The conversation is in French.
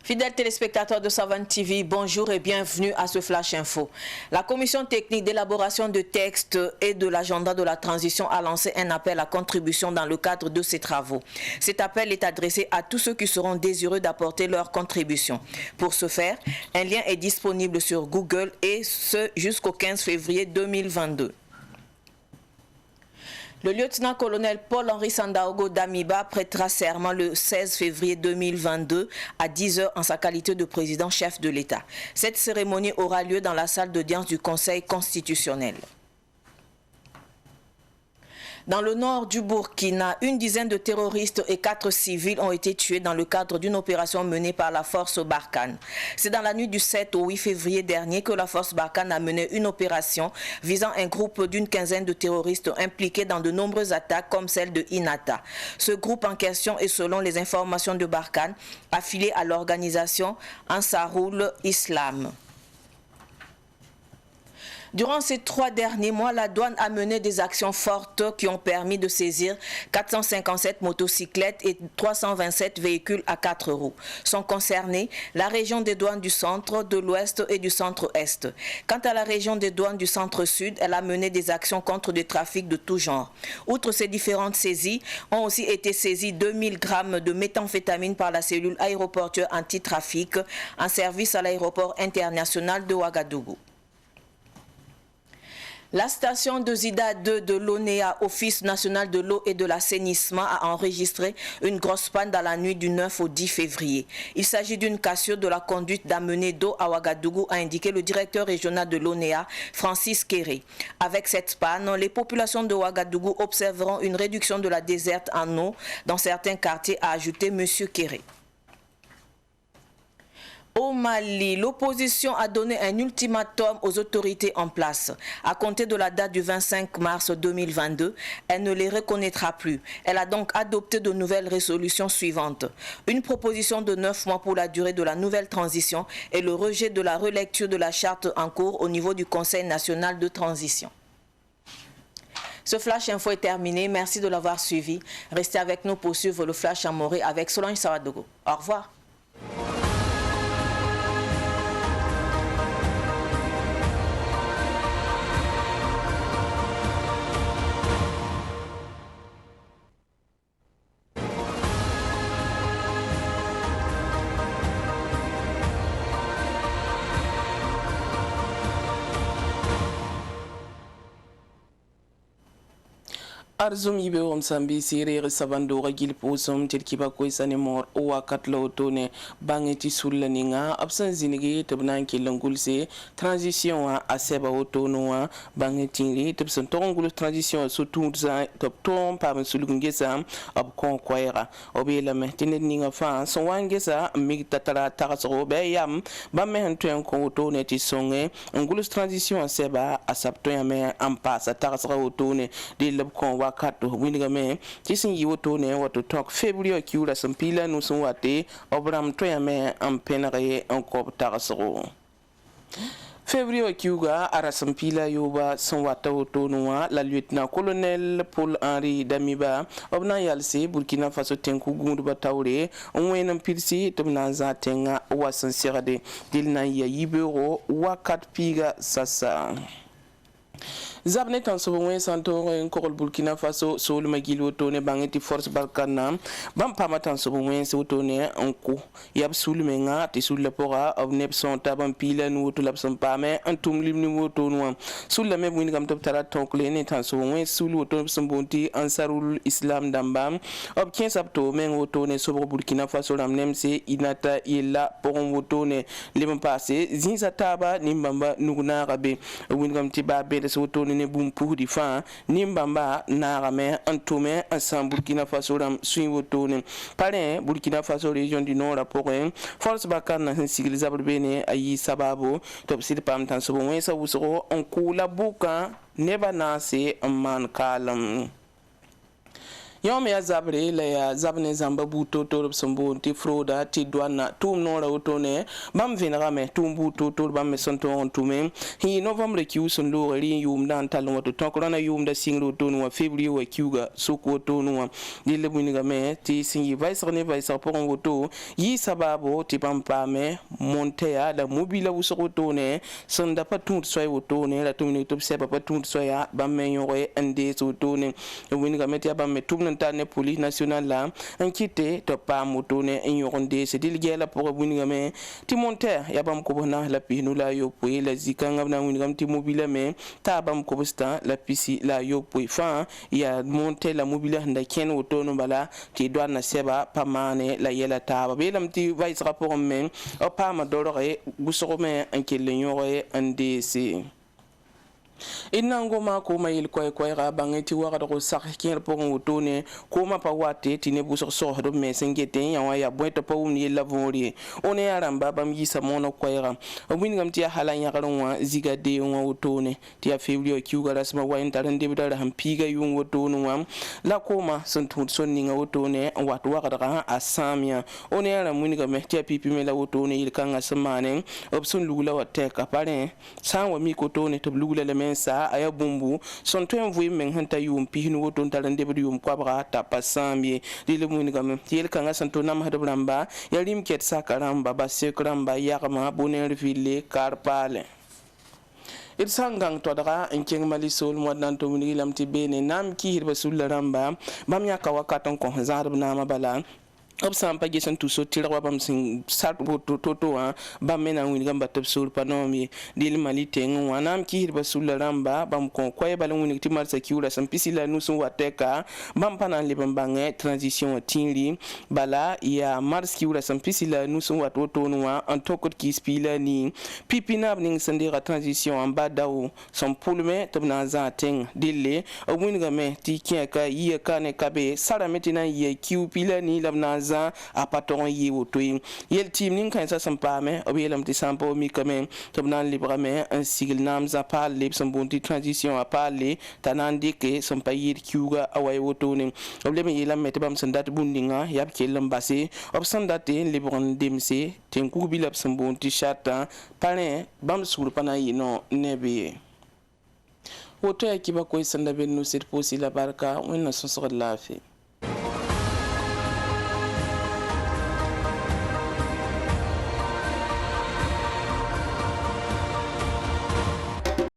Fidèles téléspectateurs de Savane TV, bonjour et bienvenue à ce Flash Info. La commission technique d'élaboration de textes et de l'agenda de la transition a lancé un appel à contribution dans le cadre de ses travaux. Cet appel est adressé à tous ceux qui seront désireux d'apporter leur contribution. Pour ce faire, un lien est disponible sur Google et ce jusqu'au 15 février 2022. Le lieutenant-colonel Paul-Henri Sandaogo Damiba prêtera serment le 16 février 2022 à 10 h en sa qualité de président-chef de l'État. Cette cérémonie aura lieu dans la salle d'audience du Conseil constitutionnel. Dans le nord du Burkina, une dizaine de terroristes et 4 civils ont été tués dans le cadre d'une opération menée par la force Barkhane. C'est dans la nuit du 7 au 8 février dernier que la force Barkhane a mené une opération visant un groupe d'une quinzaine de terroristes impliqués dans de nombreuses attaques comme celle de Inata. Ce groupe en question est, selon les informations de Barkhane, affilié à l'organisation Ansarul Islam. Durant ces 3 derniers mois, la douane a mené des actions fortes qui ont permis de saisir 457 motocyclettes et 327 véhicules à 4 roues. Sont concernés la région des douanes du centre, de l'ouest et du centre-est. Quant à la région des douanes du centre-sud, elle a mené des actions contre des trafics de tout genre. Outre ces différentes saisies, ont aussi été saisis 2000 grammes de méthamphétamine par la cellule aéroportuaire anti-trafic en service à l'aéroport international de Ouagadougou. La station de Zida 2 de l'ONEA, Office national de l'eau et de l'assainissement, a enregistré une grosse panne dans la nuit du 9 au 10 février. Il s'agit d'une cassure de la conduite d'amener d'eau à Ouagadougou, a indiqué le directeur régional de l'ONEA, Francis Kéré. Avec cette panne, les populations de Ouagadougou observeront une réduction de la desserte en eau dans certains quartiers, a ajouté M. Kéré. Au Mali, l'opposition a donné un ultimatum aux autorités en place. À compter de la date du 25 mars 2022, elle ne les reconnaîtra plus. Elle a donc adopté de nouvelles résolutions suivantes. Une proposition de 9 mois pour la durée de la nouvelle transition et le rejet de la relecture de la charte en cours au niveau du Conseil national de transition. Ce Flash Info est terminé. Merci de l'avoir suivi. Restez avec nous pour suivre le Flash Amoré avec Solange Sawadogo. Au revoir. Arzum yibe om sambi sirere sabando gil posum tirkiba ko isane mor o wakat lawtone bangeti sullaninga absan zinigi tabnan kilangulse transition a aseba otono wa bangeti tabsan tongul transition surtout za top tom par sulungesa ab kon koyra obela metine ninga fa so wangesa mi tatara taraso be yam bamme hantuen ko otone ti songe ngulus transition aseba asapto yame ampasa taraso otone de lab kon wakato winga me tisin yiwoto ne wato tok february kiura sampila no sun wate obram to ya me am penare en ko tagasro Février kiuga ara sampila yoba son wata woto noa la lieutenant colonel Paul-Henri Damiba obna yalse Burkina Faso tenku gundu batawre onwenam pirsi tumna za tenga wasan sirade dilna ya yibero wakat piga sasa Zabne tan so wen santo en korol Burkina Faso sol magilo tone bangeti force Barkhane bam pama tan so wen so tone onko yab sulmenga ti sulle pora of nepson tabam pila nu to lapson pame antum limni woto no sulle me win gam tara tonkle ne tan so wen sulu to sombonti Ansarul Islam dambam ob 15 sapto men woto ne so Burkina Faso ramnemse inata illa poron woto ne lim passé zinza taba nimbamba nuguna rabe win gam tiba be so to ne bum pour di fa nimbamba narame antome ensemble Burkina Faso ram suiwotone pare Burkina Faso région du nord rapport force Barkhane na civilisable bene ayi sababu top sir pam tan so won sa wusoro on kula buka neba nase man kalam yom ya zabre la ya zabne zamba buto to sombo ti froda ti douane tum no ra otone bam vinra me tum buto to bam me sonto on tume hi novembre ki usun lo ri yum dan talon to tokrana yum da singro to no février wa kiuga soko to no ni le buniga me ti singi vice ne vice pour on woto yi sababo ti bam pa me monte ya la mobile uso to ne sonda pa tum soy woto ne la tum ni to seba pa tum soya bam me yore ande so to ne buniga me ti bam me tum ne police nationale la enquête to pa moto ne enyoronde se dilge la pour buniga me ti monter ya bam ko bona la pinu la yo poi la zikanga na buniga ti mobile me ta bam ko bsta la pisi la yo poi fa ya monter la mobile nda ken woto no bala ti doit na seba pa mane la yela ta ba belam ti vice rapport men o pa ma dorore busoro me enkele nyore ndc inango ma ko ma yel koy ra bangeti wara do sax ken pour wotone ko ma pa wate ti ne bu so do me sengete ya boito pa umni la vori one aramba bam yisa mono koy ra win ngam ti hala nya garonwa ziga de wotone ti a february ki ugara sama wa intaren de bidara ham piga yung wotone wam la ko ma son tun son ni nga wotone wat wara da a samia one ara mun ngam ti pipi me la wotone il kanga samane opsun lugula watte ka pare san wa mi ko tone to lugula le sa aya bumbu son to envoyer men hanta yum pihinu woton talande be yum kwabra ta pasambi dile mun gam yel kanga santo nam hado bramba yalim ket sakaramba ba sekramba yagma boner ville karpale il sangang to daga en keng mali sol mo nan to mun lamti bene nam ki hirba sularamba bam yaka wakaton ko zarb nama bala obsam pa gesan tu so tira bam sing sat to bam mena wini gamba tab sur panomi dil mali tengu wanam ki hirba sularamba bam ko koy bala wini ti marsa kiura sam pisila nusu wateka bam panan le bange transition tinli bala ya mars kiura sam pisila nusu watoto noa en tokot ki spila ni pipinab ning sandira transition en badaw som pulme tabna za teng dille wini game ti kiaka yi ka ne kabe sara metina ye kiu pila ni labna za a patron yi woto yel team nin kan sa sampame obelam ti sampo mi kame tobnan librame un sigil nam za pal lib son bonti transition a parler tanandi ke son payir kiuga away woto nin obleme yelam metbam sandat bundinga yab kelam base obsandate libron demse ten ku bilab son bonti chata pare bam sur pana yino nebe woto ya kiba koy sanda ben no sit posi la barka wonna so so lafi